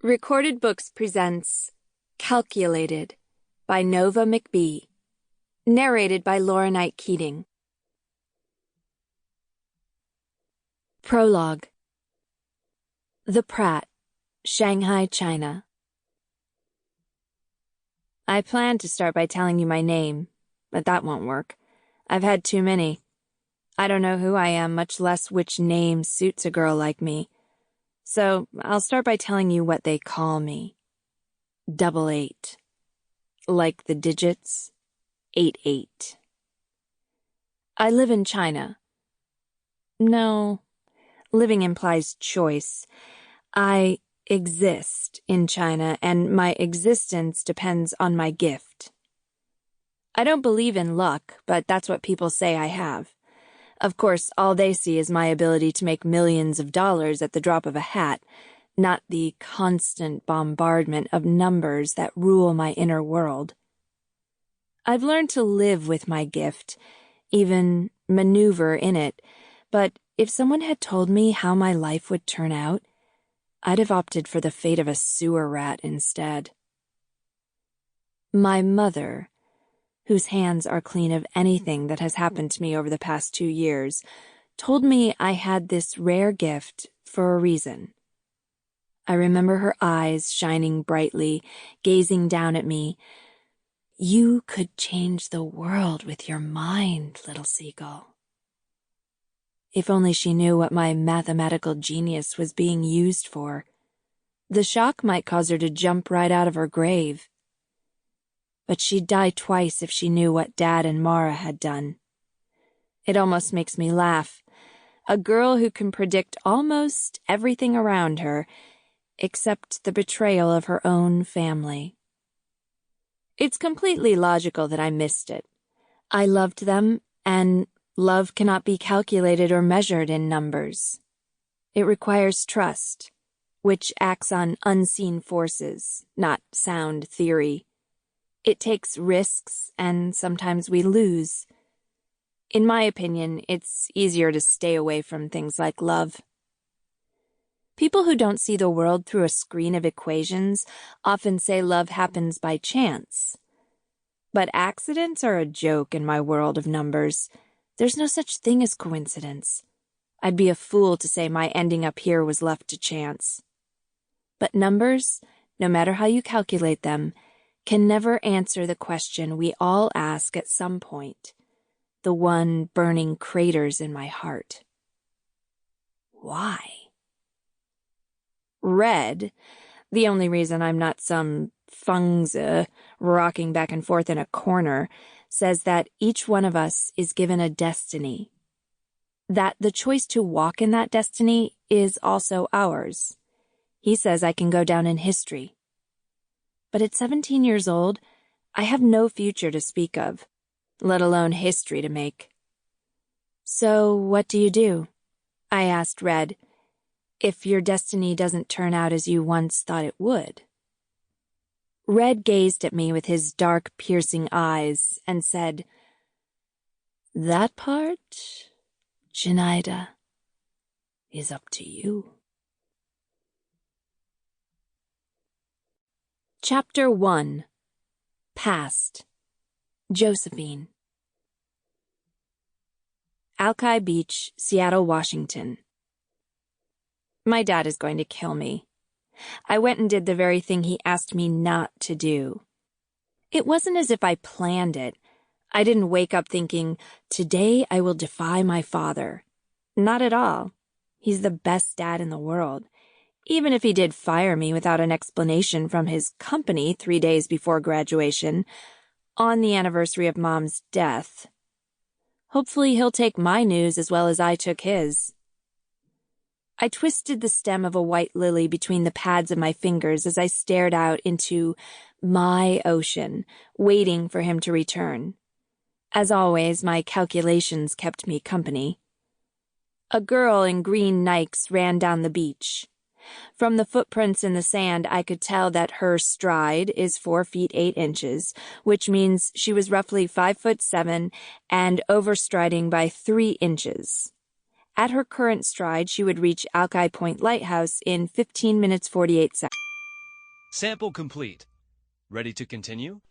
Recorded Books presents Calculated by Nova Mcbee. Narrated by Laura Knight Keating. Prologue. The Pratt, Shanghai, China. I planned to start by telling you my name, but that won't work. I've had too many. I don't know who I am, much less which name suits a girl like me. So I'll start by telling you what they call me. 88. Like the digits, 88. I live in China. No, living implies choice. I exist in China, and my existence depends on my gift. I don't believe in luck, but that's what people say I have. Of course, all they see is my ability to make millions of dollars at the drop of a hat, not the constant bombardment of numbers that rule my inner world. I've learned to live with my gift, even maneuver in it, but if someone had told me how my life would turn out, I'd have opted for the fate of a sewer rat instead. My mother, whose hands are clean of anything that has happened to me over the past 2 years, told me I had this rare gift for a reason. I remember her eyes shining brightly, gazing down at me. "You could change the world with your mind, little seagull." If only she knew what my mathematical genius was being used for. The shock might cause her to jump right out of her grave. But she'd die twice if she knew what Dad and Mara had done. It almost makes me laugh. A girl who can predict almost everything around her, except the betrayal of her own family. It's completely logical that I missed it. I loved them, and love cannot be calculated or measured in numbers. It requires trust, which acts on unseen forces, not sound theory. It takes risks, and sometimes we lose. In my opinion, it's easier to stay away from things like love. People who don't see the world through a screen of equations often say love happens by chance. But accidents are a joke in my world of numbers. There's no such thing as coincidence. I'd be a fool to say my ending up here was left to chance. But numbers, no matter how you calculate them, can never answer the question we all ask at some point, the one burning craters in my heart. Why? Red, the only reason I'm not some fungzi rocking back and forth in a corner, says that each one of us is given a destiny. That the choice to walk in that destiny is also ours. He says I can go down in history. But at 17 years old, I have no future to speak of, let alone history to make. "So what do you do?" I asked Red, "if your destiny doesn't turn out as you once thought it would?" Red gazed at me with his dark, piercing eyes and said, "That part, Janaida, is up to you." Chapter 1. Past. Josephine. Alki Beach, Seattle, Washington. My dad is going to kill me. I went and did the very thing he asked me not to do. It wasn't as if I planned it. I didn't wake up thinking, today I will defy my father. Not at all. He's the best dad in the world. Even if he did fire me without an explanation from his company 3 days before graduation, on the anniversary of Mom's death. Hopefully he'll take my news as well as I took his. I twisted the stem of a white lily between the pads of my fingers as I stared out into my ocean, waiting for him to return. As always, my calculations kept me company. A girl in green Nikes ran down the beach. From the footprints in the sand, I could tell that her stride is 4 feet 8 inches, which means she was roughly 5'7" and overstriding by 3 inches. At her current stride, she would reach Alki Point Lighthouse in 15 minutes 48 seconds. Sample complete. Ready to continue?